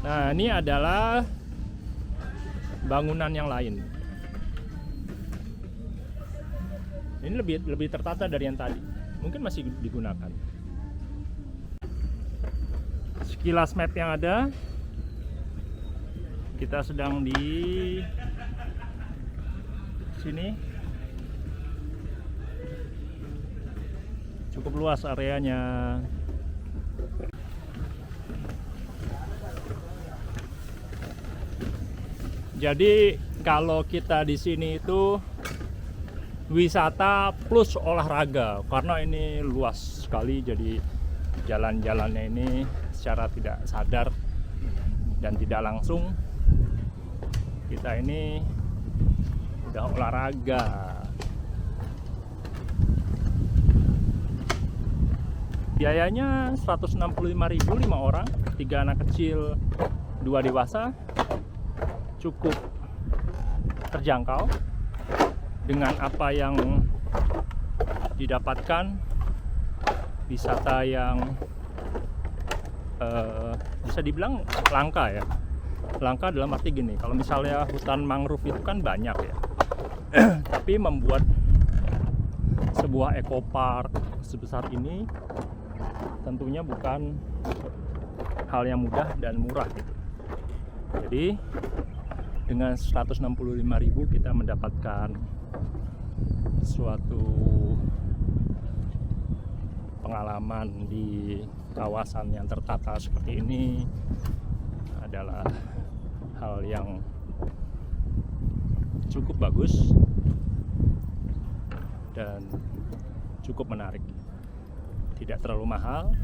Nah, ini adalah bangunan yang lain. Ini lebih tertata dari yang tadi. Mungkin masih digunakan. Sekilas map yang ada, kita sedang di sini. Cukup luas areanya. Jadi kalau kita di sini itu wisata plus olahraga, karena ini luas sekali. Jadi jalan-jalannya ini secara tidak sadar dan tidak langsung kita ini udah olahraga. Biayanya 165.000 5 orang, 3 anak kecil, 2 dewasa. Cukup terjangkau dengan apa yang didapatkan. Wisata yang bisa dibilang langka ya. Langka dalam arti gini, kalau misalnya hutan mangrove itu kan banyak ya. Tapi membuat sebuah ekopark sebesar ini tentunya bukan hal yang mudah dan murah gitu. Jadi dengan 165.000 kita mendapatkan suatu pengalaman di kawasan yang tertata seperti ini adalah hal yang cukup bagus dan cukup menarik. Tidak terlalu mahal,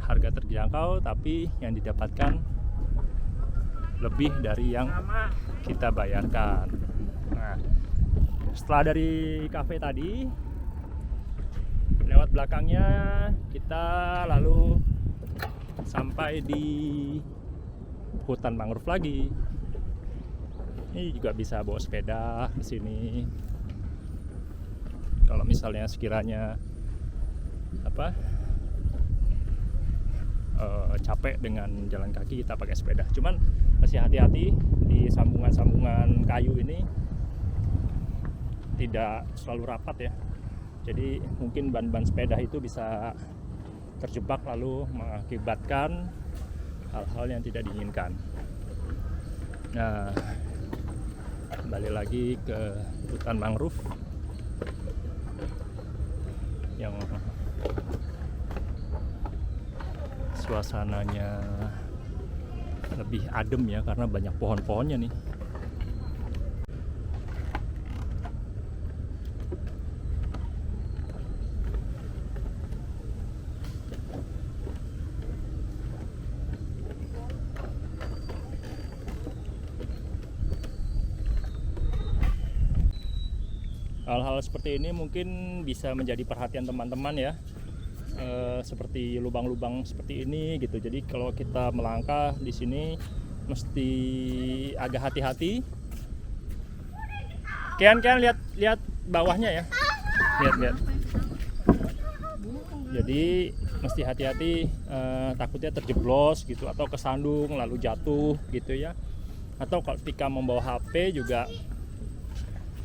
harga terjangkau, tapi yang didapatkan lebih dari yang kita bayarkan. Nah, setelah dari kafe tadi, lewat belakangnya kita lalu sampai di hutan mangrove lagi. Ini juga bisa bawa sepeda ke sini. Kalau misalnya sekiranya capek dengan jalan kaki, kita pakai sepeda. Cuman masih hati-hati di sambungan-sambungan kayu ini, tidak selalu rapat ya. Jadi mungkin ban-ban sepeda itu bisa terjebak lalu mengakibatkan hal-hal yang tidak diinginkan. Nah, kembali lagi ke hutan mangrove yang suasananya lebih adem ya, karena banyak pohon-pohonnya nih. Hal-hal seperti ini mungkin bisa menjadi perhatian teman-teman ya. Seperti lubang-lubang seperti ini gitu. Jadi kalau kita melangkah di sini mesti agak hati-hati. Kian lihat bawahnya ya. Lihat. Jadi mesti hati-hati, takutnya terjeblos gitu atau kesandung lalu jatuh gitu ya. Atau ketika membawa HP juga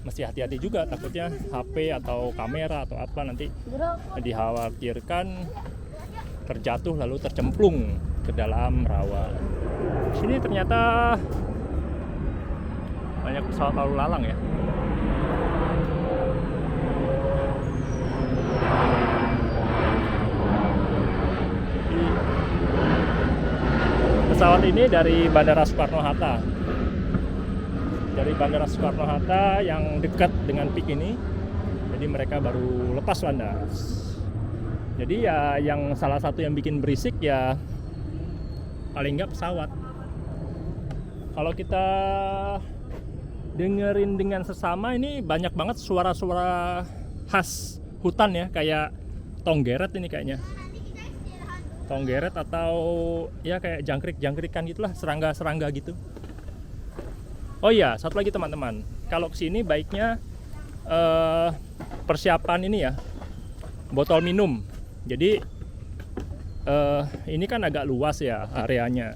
mesti hati-hati juga, takutnya HP atau kamera atau apa nanti dikhawatirkan terjatuh lalu tercemplung ke dalam rawa. Sini ternyata banyak pesawat lalu lalang ya. Pesawat ini dari Bandara Soekarno-Hatta. Dari Bandara Soekarno-Hatta yang dekat dengan PIK ini. Jadi mereka baru lepas landas. Jadi ya yang salah satu yang bikin berisik ya paling nggak pesawat. Kalau kita dengerin dengan sesama ini banyak banget suara-suara khas hutan ya, kayak tonggeret ini kayaknya. Tonggeret atau ya kayak jangkrik-jangkrikan gitulah, serangga-serangga gitu. Oh iya, satu lagi teman-teman, kalau kesini baiknya persiapan ini ya, botol minum. Jadi ini kan agak luas ya areanya.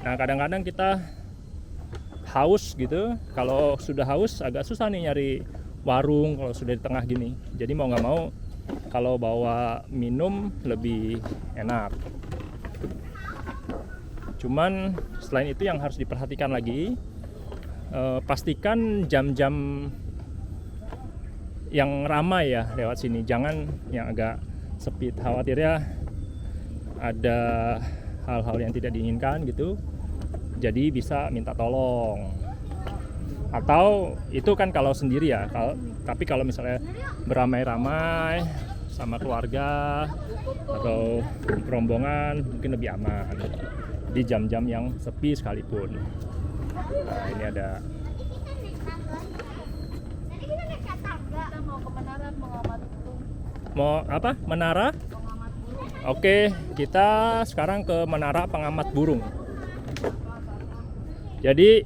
Nah kadang-kadang kita haus gitu, kalau sudah haus agak susah nih nyari warung kalau sudah di tengah gini. Jadi mau nggak mau kalau bawa minum lebih enak. Cuman selain itu yang harus diperhatikan lagi, pastikan jam-jam yang ramai ya lewat sini, jangan yang agak sepi. Khawatirnya ada hal-hal yang tidak diinginkan gitu, jadi bisa minta tolong. Atau itu kan kalau sendiri ya, tapi kalau misalnya beramai-ramai sama keluarga atau rombongan mungkin lebih aman di jam-jam yang sepi sekalipun. Nah ini ada mau apa? Menara? Oke, kita sekarang ke Menara Pengamat Burung. Jadi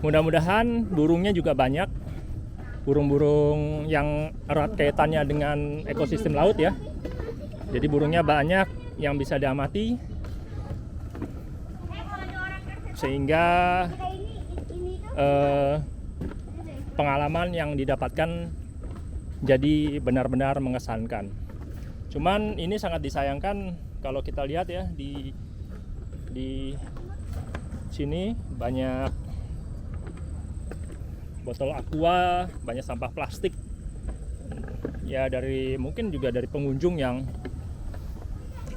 mudah-mudahan burungnya juga banyak, burung-burung yang erat kaitannya dengan ekosistem laut ya. Jadi burungnya banyak yang bisa diamati, sehingga pengalaman yang didapatkan jadi benar-benar mengesankan. Cuman ini sangat disayangkan kalau kita lihat ya di sini banyak botol aqua, banyak sampah plastik. Ya mungkin juga dari pengunjung yang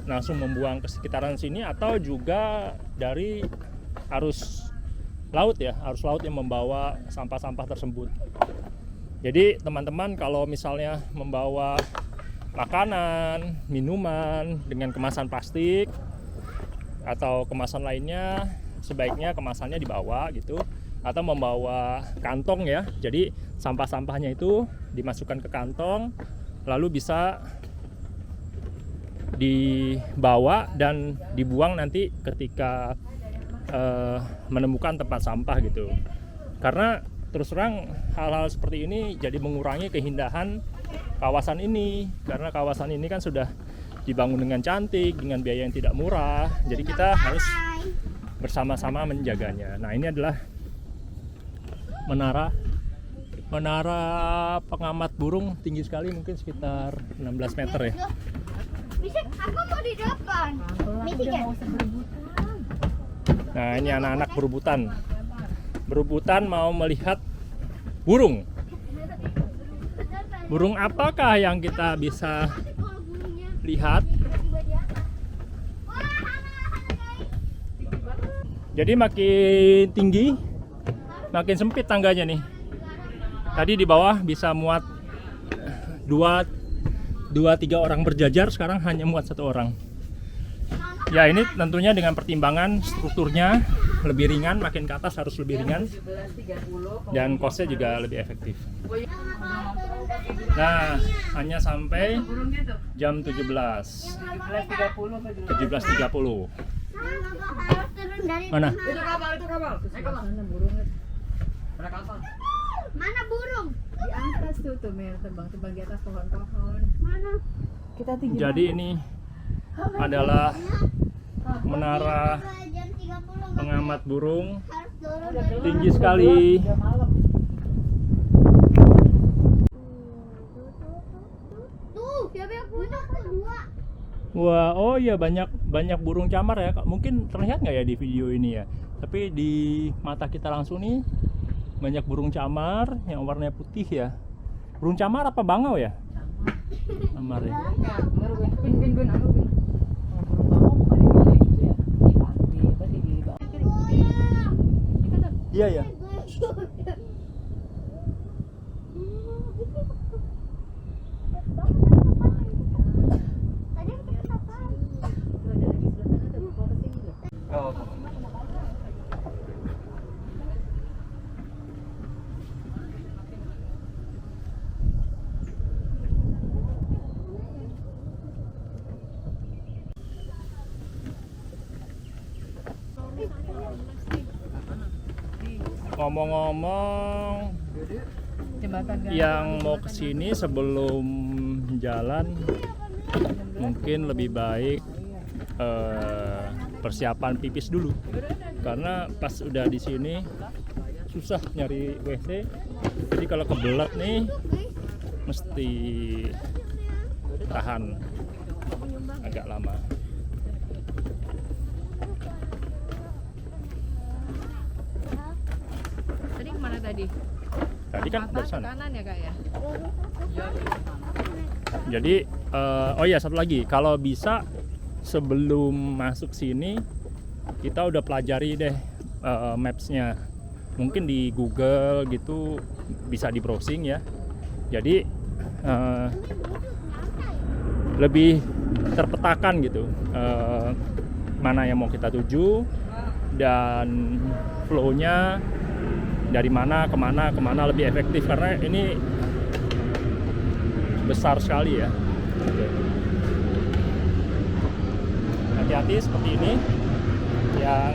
langsung membuang ke sekitaran sini, atau juga dari arus laut ya, arus laut yang membawa sampah-sampah tersebut. Jadi teman-teman kalau misalnya membawa makanan, minuman dengan kemasan plastik atau kemasan lainnya, sebaiknya kemasannya dibawa gitu, atau membawa kantong ya. Jadi sampah-sampahnya itu dimasukkan ke kantong, lalu bisa dibawa dan dibuang nanti ketika menemukan tempat sampah gitu. Karena terus terang hal-hal seperti ini jadi mengurangi keindahan kawasan ini, karena kawasan ini kan sudah dibangun dengan cantik, dengan biaya yang tidak murah. Jadi kita harus bersama-sama menjaganya. Nah ini adalah menara pengamat burung, tinggi sekali, mungkin sekitar 16 meter ya. Bisa, aku mau di depan. Nah ini anak-anak berebutan mau melihat burung. Burung apakah yang kita bisa lihat? Jadi makin tinggi, makin sempit tangganya nih. Tadi di bawah bisa muat 2-3 orang berjajar, sekarang hanya muat 1 orang. Ya ini tentunya dengan pertimbangan strukturnya lebih ringan, makin ke atas harus lebih ringan, dan costnya juga lebih efektif. Nah hanya sampai jam 17.30. Mana? Itu kapal. Mana burung? Di atas tuh terbang di atas pohon-pohon. Mana? Kita tinggi. Jadi ini adalah menara Jam 30 pengamat burung, harus turun. tinggi sekali. Udah malam. Tuh, siapa yang punya tuh 2. Wah, oh iya banyak burung camar ya. Mungkin terlihat nggak ya di video ini ya? Tapi di mata kita langsung nih banyak burung camar yang warnanya putih ya. Burung camar apa bangau ya? Camar ya. Iya ya. Tadi kita kapan? Ngomong-ngomong, Jembatan yang mau kesini sebelum jalan mungkin lebih baik persiapan pipis dulu. Karena pas udah di sini susah nyari WC. Jadi kalau kebelet nih mesti tahan agak lama. Tadi kemana tadi? Tadi kan Atas dari ke sana. kanan ya kak ya? Jadi oh ya satu lagi, kalau bisa sebelum masuk sini kita udah pelajari deh maps-nya. Mungkin di Google gitu bisa di browsing ya. Jadi lebih terpetakan gitu mana yang mau kita tuju dan flow-nya dari mana kemana lebih efektif, karena ini besar sekali ya. Hati-hati seperti ini yang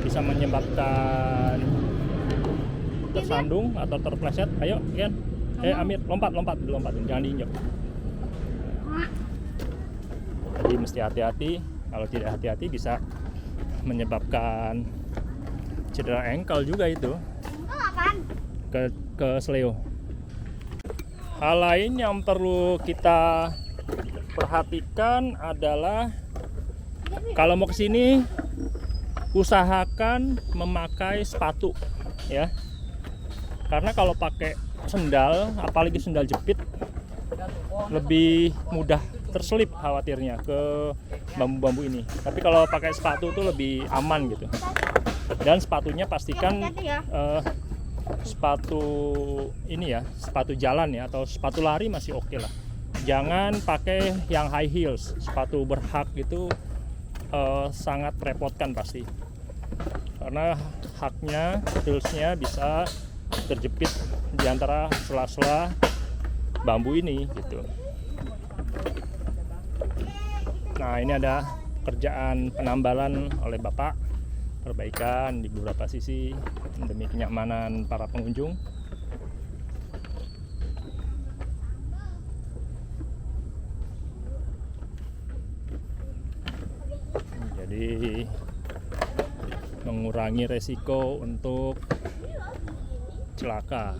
bisa menyebabkan tersandung atau terpleset. Ayo Ian, Amir, lompat, jangan diinjak. Jadi mesti hati-hati, kalau tidak hati-hati bisa menyebabkan cedera ankle juga itu ke sleo. Hal lain yang perlu kita perhatikan adalah kalau mau kesini usahakan memakai sepatu ya, karena kalau pakai sendal, apalagi sendal jepit, lebih mudah terselip khawatirnya ke bambu-bambu ini. Tapi kalau pakai sepatu itu lebih aman gitu. Dan sepatunya pastikan sepatu ini ya, sepatu jalan ya, atau sepatu lari masih oke lah. Jangan pakai yang high heels, sepatu berhak itu sangat merepotkan pasti. Karena haknya, heelsnya bisa terjepit di antara sela-sela bambu ini gitu. Nah, ini ada kerjaan penambalan oleh Bapak, perbaikan di beberapa sisi demi kenyamanan para pengunjung. Jadi mengurangi resiko untuk celaka.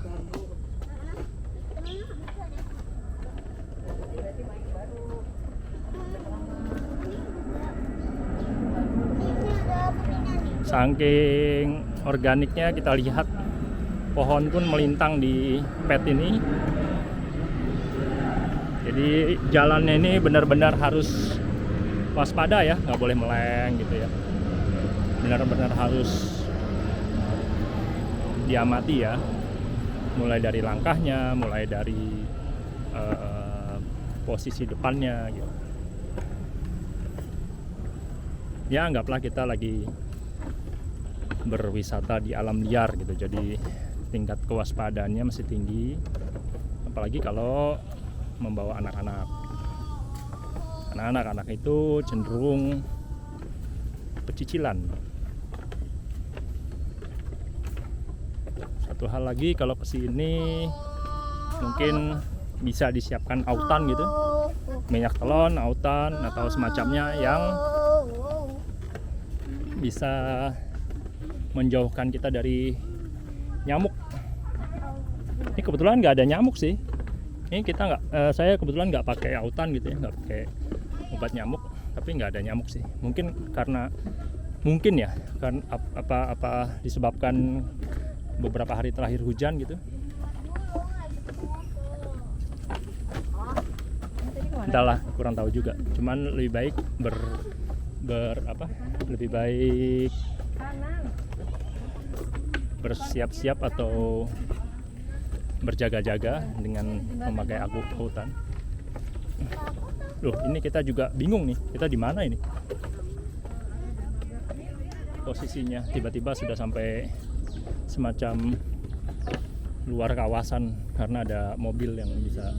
Saking organiknya, kita lihat pohon pun melintang di pet ini. Jadi jalannya ini benar-benar harus waspada ya, nggak boleh meleng gitu ya. Benar-benar harus diamati ya, mulai dari langkahnya, mulai dari posisi depannya gitu. Ya anggaplah kita lagi berwisata di alam liar gitu, jadi tingkat kewaspadaannya masih tinggi, apalagi kalau membawa anak-anak. Anak-anak itu cenderung pecicilan. Satu hal lagi, kalau kesini mungkin bisa disiapkan autan gitu, minyak telon, autan atau semacamnya yang bisa menjauhkan kita dari nyamuk. Ini kebetulan nggak ada nyamuk sih. Ini kita saya kebetulan nggak pakai autan gitu ya, nggak pakai obat nyamuk, tapi nggak ada nyamuk sih. Mungkin karena ya kan apa disebabkan beberapa hari terakhir hujan gitu. Entahlah, kurang tahu juga. Cuman lebih baik lebih baik bersiap-siap atau berjaga-jaga dengan memakai autan. Loh, ini kita juga bingung nih, kita di mana ini posisinya. Tiba-tiba sudah sampai semacam luar kawasan karena ada mobil yang bisa